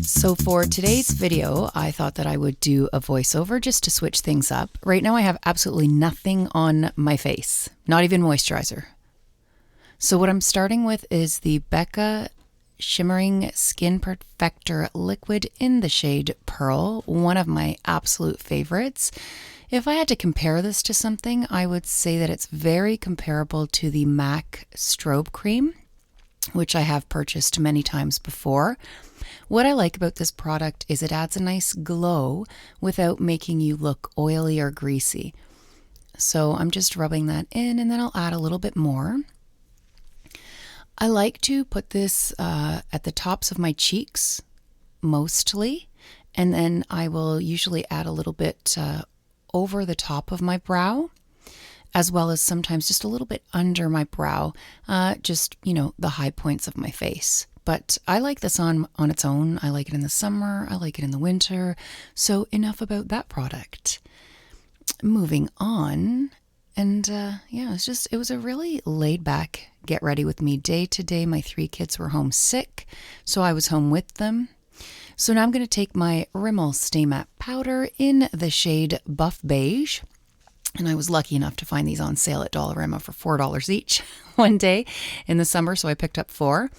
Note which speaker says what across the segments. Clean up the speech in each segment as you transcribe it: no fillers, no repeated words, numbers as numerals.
Speaker 1: So for today's video, I thought that I would do a voiceover just to switch things up. Right now I have absolutely nothing on my face, not even moisturizer. So what I'm starting with is the Becca Shimmering Skin Perfector Liquid in the shade Pearl, one of my absolute favorites. If I had to compare this to something, I would say that it's very comparable to the MAC Strobe Cream, which I have purchased many times before. What I like about this product is it adds a nice glow without making you look oily or greasy. So I'm just rubbing that in, and then I'll add a little bit more. I like to put this at the tops of my cheeks mostly, and then I will usually add a little bit over the top of my brow, as well as sometimes just a little bit under my brow, just, the high points of my face. But I like this on its own. I like it in the summer. I like it in the winter. So enough about that product. Moving on. And it was a really laid back get ready with me day to day. My 3 kids were home sick, so I was home with them. So now I'm going to take my Rimmel Stay Matte Powder in the shade Buff Beige. And I was lucky enough to find these on sale at Dollarama for $4 each one day in the summer, so I picked up 4.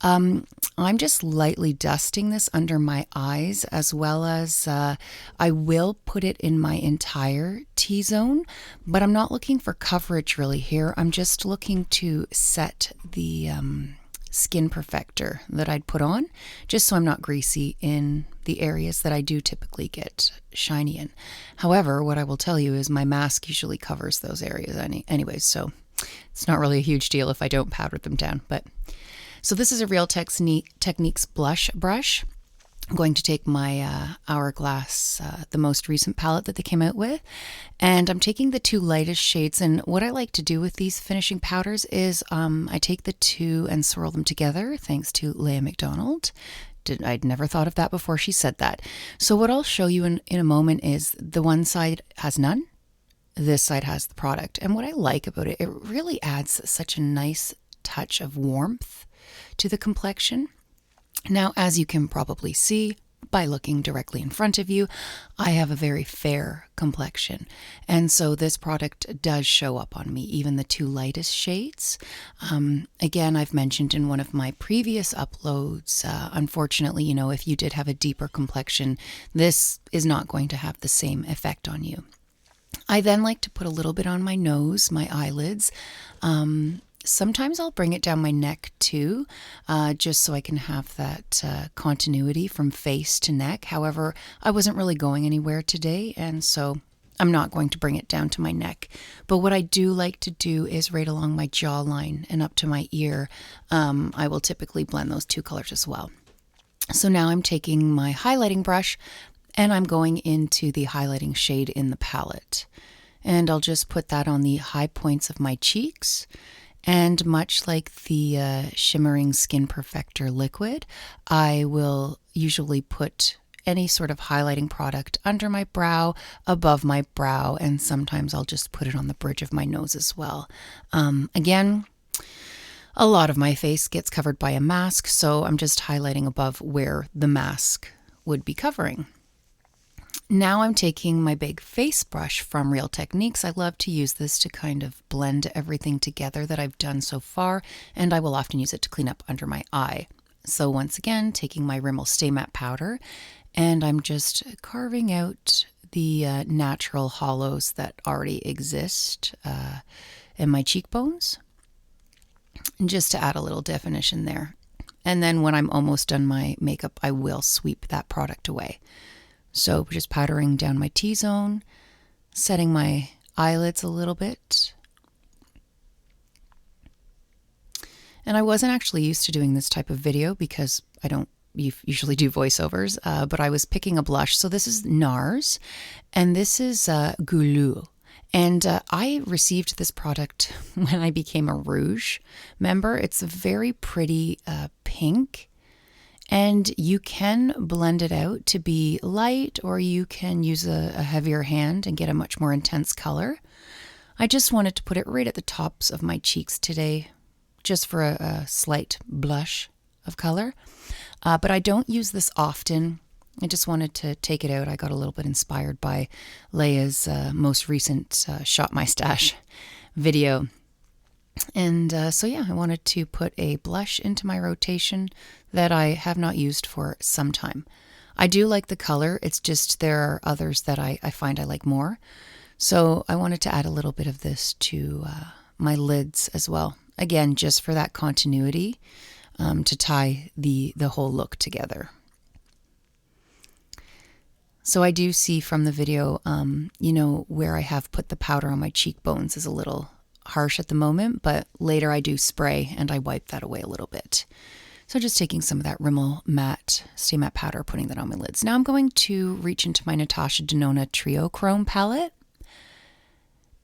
Speaker 1: I'm just lightly dusting this under my eyes, as well as I will put it in my entire T-zone, but I'm not looking for coverage really here. I'm just looking to set the skin perfector that I'd put on, just so I'm not greasy in the areas that I do typically get shiny in. However, what I will tell you is my mask usually covers those areas anyways, so it's not really a huge deal if I don't powder them down. So this is a Real Techniques blush brush. I'm going to take my Hourglass, the most recent palette that they came out with, and I'm taking the 2 lightest shades. And what I like to do with these finishing powders is I take the 2 and swirl them together, thanks to Leah McDonald. I'd never thought of that before she said that. So what I'll show you in a moment is the one side has none, this side has the product. And what I like about it, it really adds such a nice touch of warmth to the complexion. Now, as you can probably see by looking directly in front of you, I have a very fair complexion. And so this product does show up on me, even the 2 lightest shades. Again, I've mentioned in one of my previous uploads, unfortunately, if you did have a deeper complexion, this is not going to have the same effect on you. I then like to put a little bit on my nose, my eyelids. Sometimes I'll bring it down my neck too, just so I can have that continuity from face to neck. However, I wasn't really going anywhere today, and so I'm not going to bring it down to my neck. But what I do like to do is right along my jawline and up to my ear. I will typically blend those 2 colors as well. So now I'm taking my highlighting brush and I'm going into the highlighting shade in the palette. And I'll just put that on the high points of my cheeks. And much like the Shimmering Skin Perfector liquid, I will usually put any sort of highlighting product under my brow, above my brow, and sometimes I'll just put it on the bridge of my nose as well. Again, a lot of my face gets covered by a mask, so I'm just highlighting above where the mask would be covering. Now I'm taking my big face brush from Real Techniques. I love to use this to kind of blend everything together that I've done so far, and I will often use it to clean up under my eye. So once again, taking my Rimmel Stay Matte Powder, and I'm just carving out the natural hollows that already exist in my cheekbones, and just to add a little definition there. And then when I'm almost done my makeup, I will sweep that product away. So just powdering down my T-zone, setting my eyelids a little bit. And I wasn't actually used to doing this type of video because I don't usually do voiceovers, but I was picking a blush. So this is NARS, and this is Goulou. And I received this product when I became a Rouge member. It's a very pretty pink, and you can blend it out to be light, or you can use a heavier hand and get a much more intense color. I just wanted to put it right at the tops of my cheeks today, just for a slight blush of color. But I don't use this often. I just wanted to take it out. I got a little bit inspired by Leia's most recent Shop My Stash video. And so yeah, I wanted to put a blush into my rotation that I have not used for some time. I do like the color. It's just there are others that I find I like more. So I wanted to add a little bit of this to my lids as well. Again, just for that continuity, to tie the whole look together. So I do see from the video, you know, where I have put the powder on my cheekbones is a little harsh at the moment, but later I do spray and I wipe that away a little bit. So just taking some of that Rimmel matte, Stay Matte powder, putting that on my lids. Now I'm going to reach into my Natasha Denona Trio Chrome palette.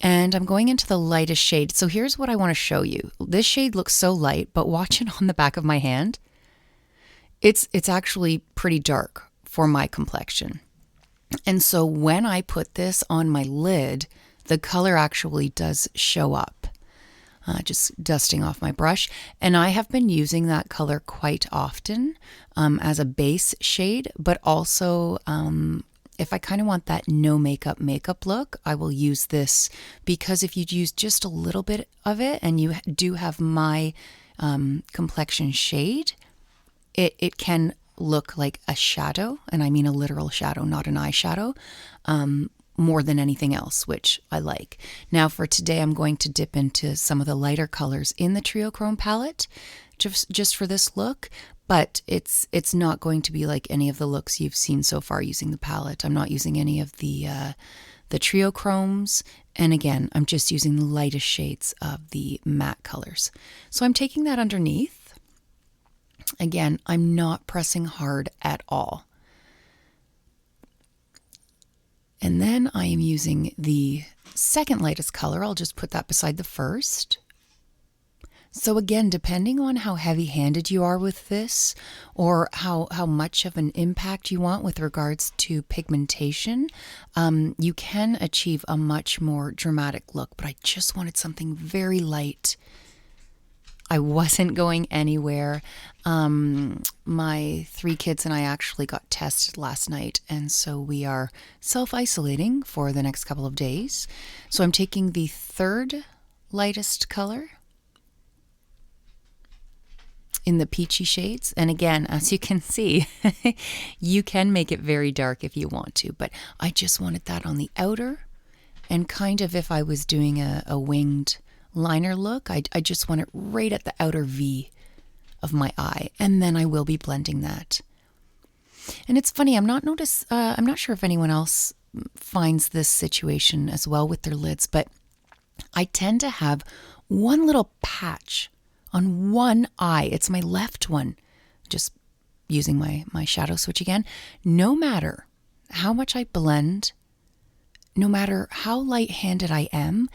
Speaker 1: And I'm going into the lightest shade. So here's what I want to show you. This shade looks so light, but watch it on the back of my hand. It's actually pretty dark for my complexion. And so when I put this on my lid, the color actually does show up. Just dusting off my brush. And I have been using that color quite often as a base shade, but also if I kind of want that no makeup look, I will use this, because if you use just a little bit of it and you do have my complexion shade, it can look like a shadow, and I mean a literal shadow, not an eyeshadow, more than anything else, which I like. Now for today, I'm going to dip into some of the lighter colors in the Trio Chrome palette, just for this look, but it's not going to be like any of the looks you've seen so far using the palette. I'm not using any of the Trio Chromes, and again, I'm just using the lightest shades of the matte colors. So I'm taking that underneath. Again, I'm not pressing hard at all. And then I am using the second lightest color. I'll just put that beside the first. So again, depending on how heavy-handed you are with this, or how much of an impact you want with regards to pigmentation, you can achieve a much more dramatic look. But I just wanted something very light. I wasn't going anywhere. My 3 kids and I actually got tested last night, and so we are self-isolating for the next couple of days. So I'm taking the third lightest color in the peachy shades. And again, as you can see, you can make it very dark if you want to, but I just wanted that on the outer, and kind of if I was doing a winged liner look, I just want it right at the outer V of my eye, and then I will be blending that. And it's funny, I'm not sure if anyone else finds this situation as well with their lids, but I tend to have one little patch on one eye. It's my left one. Just using my shadow switch again. No matter how much I blend, no matter how light-handed I am,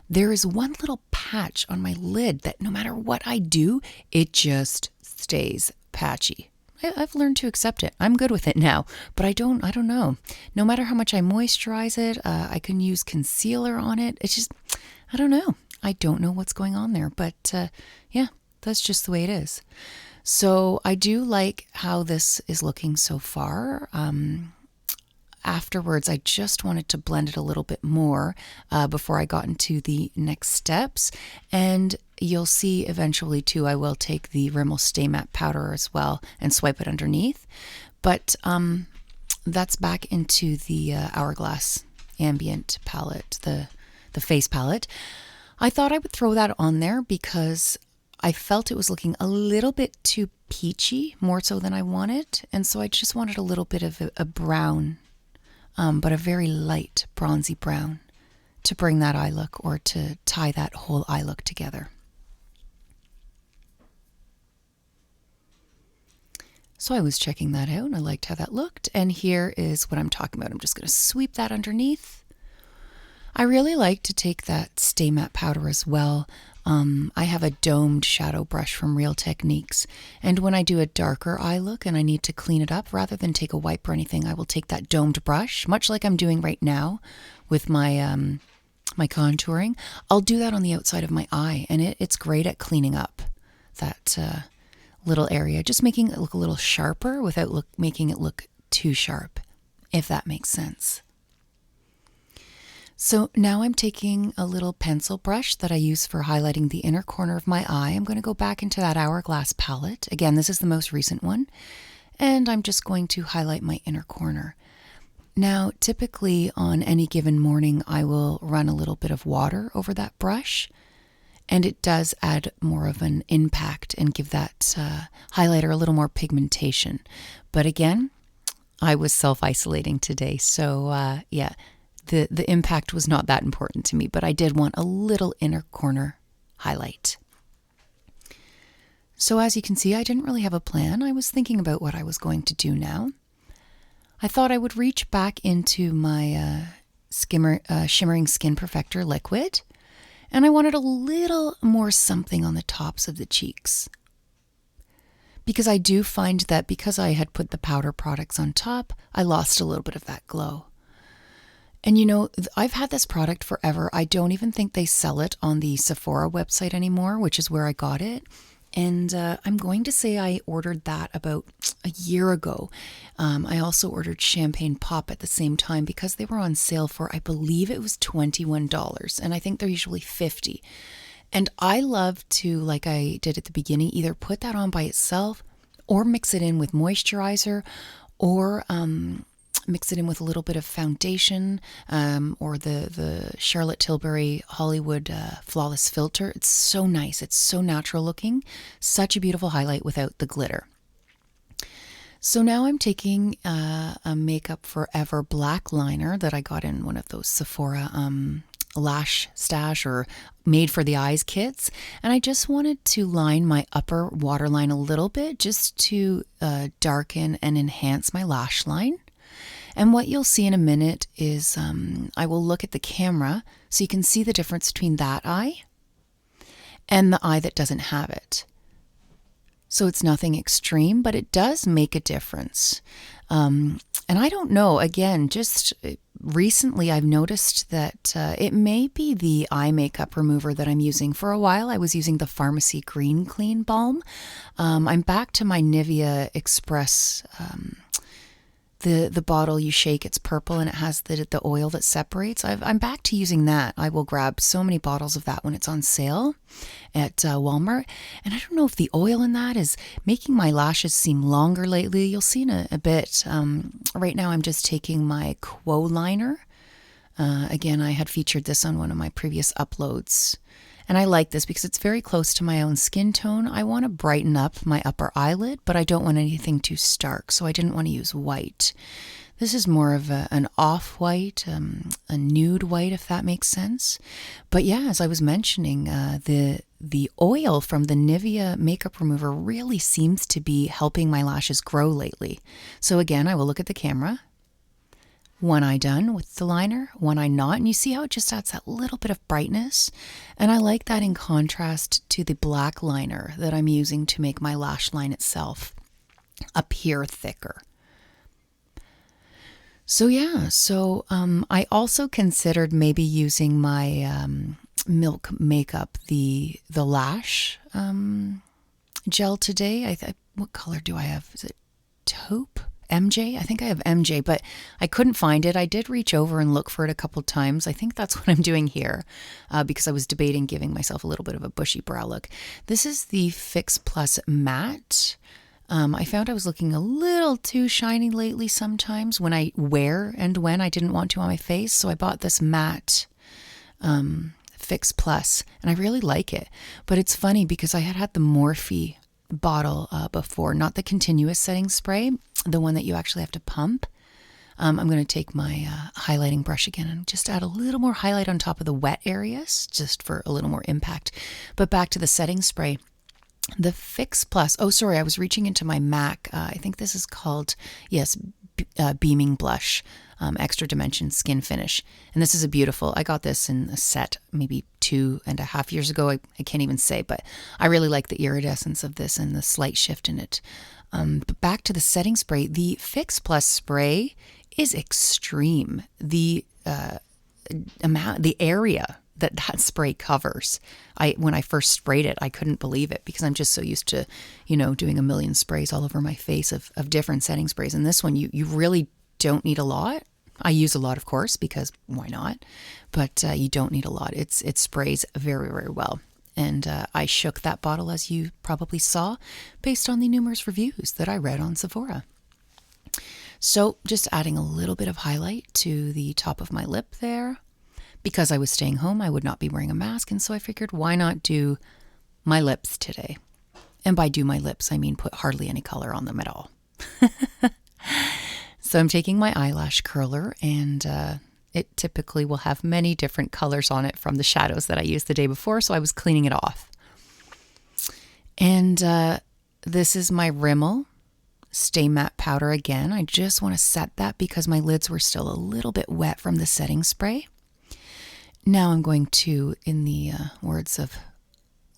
Speaker 1: there is one little patch on my lid that no matter what I do, it just stays patchy. I've learned to accept it. I'm good with it now, but I don't know. No matter how much I moisturize it, I can use concealer on it. It's just, I don't know. I don't know what's going on there, but yeah, that's just the way it is. So I do like how this is looking so far. Afterwards, I just wanted to blend it a little bit more before I got into the next steps. And you'll see eventually too, I will take the Rimmel Stay Matte powder as well and swipe it underneath. But that's back into the Hourglass Ambient palette, the face palette. I thought I would throw that on there because I felt it was looking a little bit too peachy, more so than I wanted. And so I just wanted a little bit of a brown, but a very light bronzy brown to bring that eye look, or to tie that whole eye look together. So I was checking that out and I liked how that looked. And here is what I'm talking about. I'm just going to sweep that underneath. I really like to take that Stay Matte powder as well. I have a domed shadow brush from Real Techniques, and when I do a darker eye look and I need to clean it up, rather than take a wipe or anything, I will take that domed brush, much like I'm doing right now with my my contouring, I'll do that on the outside of my eye, and it's great at cleaning up that little area, just making it look a little sharper without making it look too sharp, if that makes sense. So now I'm taking a little pencil brush that I use for highlighting the inner corner of my eye. I'm going to go back into that Hourglass palette. Again, this is the most recent one. And I'm just going to highlight my inner corner. Now, typically on any given morning, I will run a little bit of water over that brush. And it does add more of an impact and give that highlighter a little more pigmentation. But again, I was self-isolating today. So yeah. The impact was not that important to me, but I did want a little inner corner highlight. So as you can see, I didn't really have a plan. I was thinking about what I was going to do now. I thought I would reach back into my Shimmering Skin Perfector liquid, and I wanted a little more something on the tops of the cheeks. Because I do find that because I had put the powder products on top, I lost a little bit of that glow. And you know, I've had this product forever. I don't even think they sell it on the Sephora website anymore, which is where I got it. And I'm going to say I ordered that about a year ago. I also ordered Champagne Pop at the same time because they were on sale for, I believe it was $21. And I think they're usually $50. And I love to, like I did at the beginning, either put that on by itself or mix it in with moisturizer or mix it in with a little bit of foundation or the Charlotte Tilbury Hollywood Flawless Filter. It's so nice. It's so natural looking. Such a beautiful highlight without the glitter. So now I'm taking a Makeup Forever black liner that I got in one of those Sephora lash stash or made for the eyes kits. And I just wanted to line my upper waterline a little bit just to darken and enhance my lash line. And what you'll see in a minute is I will look at the camera so you can see the difference between that eye and the eye that doesn't have it. So it's nothing extreme, but it does make a difference. And I don't know, again, just recently I've noticed that it may be the eye makeup remover that I'm using. For a while I was using the Pharmacy Green Clean Balm. I'm back to my Nivea Express the bottle you shake, it's purple and it has the oil that separates. I'm back to using that. I will grab so many bottles of that when it's on sale at Walmart. And I don't know if the oil in that is making my lashes seem longer lately. You'll see in a bit. Right now I'm just taking my Quo liner. Again, I had featured this on one of my previous uploads. And I like this because it's very close to my own skin tone. I want to brighten up my upper eyelid, but I don't want anything too stark, so I didn't want to use white. This is more of an off-white, a nude white, if that makes sense. But yeah, as I was mentioning, the oil from the Nivea makeup remover really seems to be helping my lashes grow lately. So again, I will look at the camera. One eye done with the liner, one eye not, and you see how it just adds that little bit of brightness. And I like that in contrast to the black liner that I'm using to make my lash line itself appear thicker. So yeah, I also considered maybe using my Milk Makeup, the lash gel today. What color do I have? Is it taupe? MJ? I think I have MJ, but I couldn't find it. I did reach over and look for it a couple times. I think that's what I'm doing here because I was debating giving myself a little bit of a bushy brow look. This is the Fix Plus Matte. I found I was looking a little too shiny lately sometimes when I wear and when I didn't want to on my face. So I bought this matte Fix Plus and I really like it. But it's funny because I had the Morphe bottle before, not the continuous setting spray, the one that you actually have to pump. I'm going to take my highlighting brush again and just add a little more highlight on top of the wet areas just for a little more impact. But back to the setting spray, the Fix Plus. Oh, sorry, I was reaching into my MAC. I think this is called, yes, Beaming Blush, Extra Dimension Skin Finish. And this is a beautiful, I got this in a set maybe 2.5 years ago. I can't even say, but I really like the iridescence of this and the slight shift in it. But back to the setting spray, the Fix Plus spray is extreme. The the area that spray covers. When I first sprayed it, I couldn't believe it because I'm just so used to, doing a million sprays all over my face of different setting sprays. And this one, you really don't need a lot. I use a lot, of course, because why not? But you don't need a lot. It sprays very, very well. And I shook that bottle, as you probably saw, based on the numerous reviews that I read on Sephora. So just adding a little bit of highlight to the top of my lip there. Because I was staying home, I would not be wearing a mask. And so I figured, why not do my lips today? And by do my lips, I mean put hardly any color on them at all. So I'm taking my eyelash curler, and it typically will have many different colors on it from the shadows that I used the day before. So I was cleaning it off. And this is my Rimmel Stay Matte Powder again. I just want to set that because my lids were still a little bit wet from the setting spray. Now I'm going to, in the words of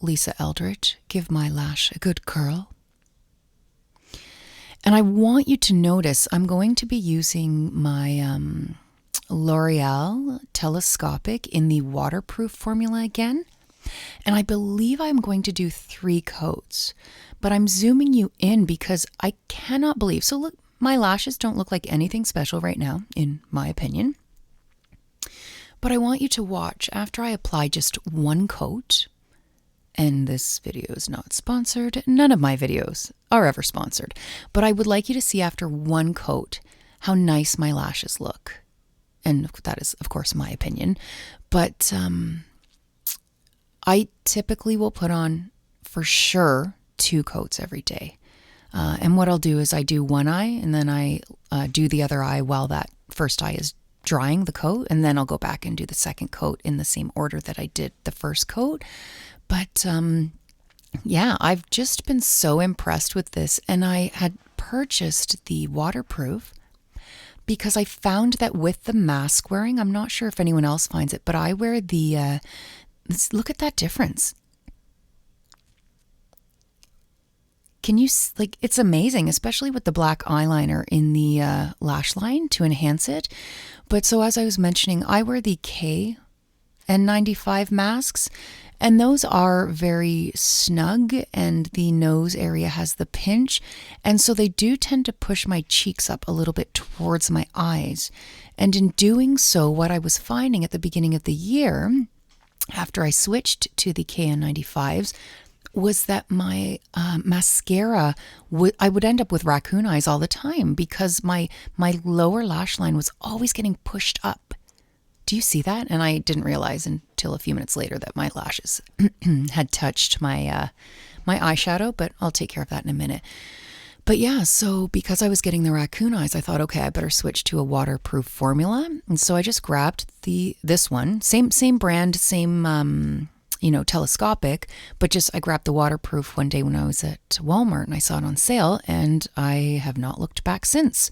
Speaker 1: Lisa Eldridge, give my lash a good curl. And I want you to notice I'm going to be using my L'Oreal Telescopic in the waterproof formula again. And I believe I'm going to do 3 coats. But I'm zooming you in because I cannot believe. So look, my lashes don't look like anything special right now, in my opinion. But I want you to watch after I apply just 1 coat. And this video is not sponsored. None of my videos are ever sponsored. But I would like you to see after 1 coat how nice my lashes look. And that is, of course, my opinion. But I typically will put on, for sure, 2 coats every day. And what I'll do is I do one eye, and then I do the other eye while that first eye is drying the coat. And then I'll go back and do the second coat in the same order that I did the first coat. But yeah, I've just been so impressed with this. And I had purchased the waterproof because I found that with the mask wearing, I'm not sure if anyone else finds it, but I wear the, look at that difference. Can you, like, it's amazing, especially with the black eyeliner in the lash line to enhance it. But so as I was mentioning, I wear the KN95 masks. And those are very snug, and the nose area has the pinch. And so they do tend to push my cheeks up a little bit towards my eyes. And in doing so, what I was finding at the beginning of the year, after I switched to the KN95s, was that my mascara, I would end up with raccoon eyes all the time because my lower lash line was always getting pushed up. Do you see that? And I didn't realize until a few minutes later that my lashes had touched my my eyeshadow, but I'll take care of that in a minute. But yeah, so because I was getting the raccoon eyes, I thought, okay, I better switch to a waterproof formula. And so I just grabbed this one, same brand, same telescopic, but just I grabbed the waterproof one day when I was at Walmart and I saw it on sale, and I have not looked back since.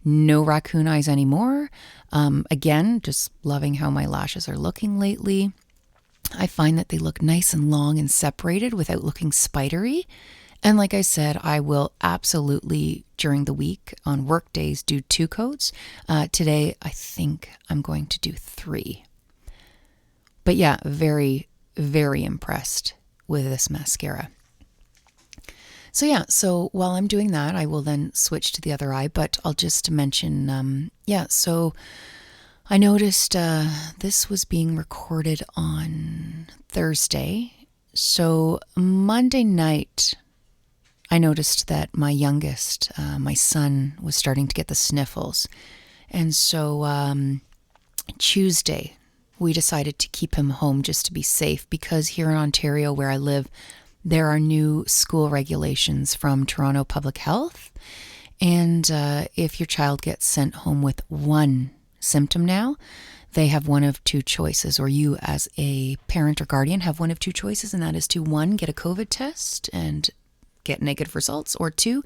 Speaker 1: No raccoon eyes anymore. Again, just loving how my lashes are looking lately. I find that they look nice and long and separated without looking spidery. And like I said, I will absolutely during the week on work days do 2 coats. Today, I think I'm going to do 3. But yeah, very, very impressed with this mascara. So yeah, so while I'm doing that, I will then switch to the other eye, but I'll just mention, so I noticed this was being recorded on Thursday. So Monday night, I noticed that my youngest, my son, was starting to get the sniffles. And so Tuesday, we decided to keep him home just to be safe because here in Ontario, where I live, there are new school regulations from Toronto Public Health. And if your child gets sent home with 1 symptom now, they have one of 2 choices, or you as a parent or guardian have one of 2 choices, and that is to 1, get a COVID test and get negative results, or 2,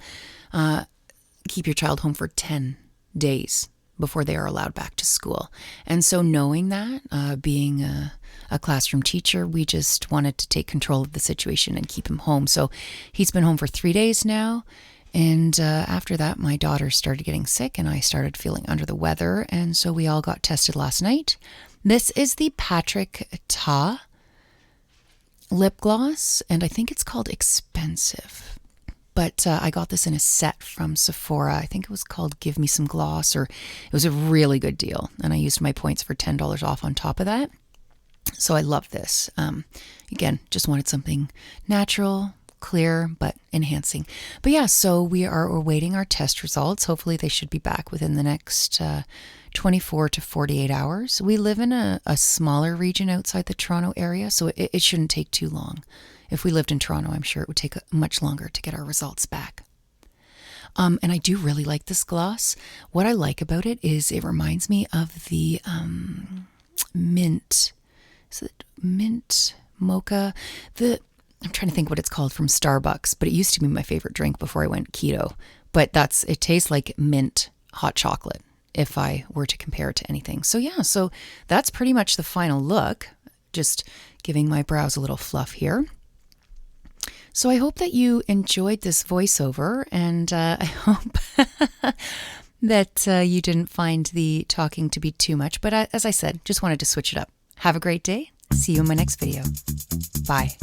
Speaker 1: keep your child home for 10 days before they are allowed back to school. And so knowing that, being a classroom teacher, we just wanted to take control of the situation and keep him home. So he's been home for 3 days now. And after that, my daughter started getting sick and I started feeling under the weather. And so we all got tested last night. This is the Patrick Ta lip gloss, and I think it's called Expensive. But I got this in a set from Sephora. I think it was called Give Me Some Gloss, or it was a really good deal. And I used my points for $10 off on top of that. So I love this. Again, just wanted something natural, clear, but enhancing. But yeah, so we are awaiting our test results. Hopefully they should be back within the next 24 to 48 hours. We live in a smaller region outside the Toronto area, so it shouldn't take too long. If we lived in Toronto, I'm sure it would take much longer to get our results back. And I do really like this gloss. What I like about it is it reminds me of the mint. Is it mint mocha? I'm trying to think what it's called from Starbucks, but it used to be my favorite drink before I went keto. But it tastes like mint hot chocolate if I were to compare it to anything. So yeah, so that's pretty much the final look. Just giving my brows a little fluff here. So I hope that you enjoyed this voiceover, and I hope that you didn't find the talking to be too much. But as I said, just wanted to switch it up. Have a great day. See you in my next video. Bye.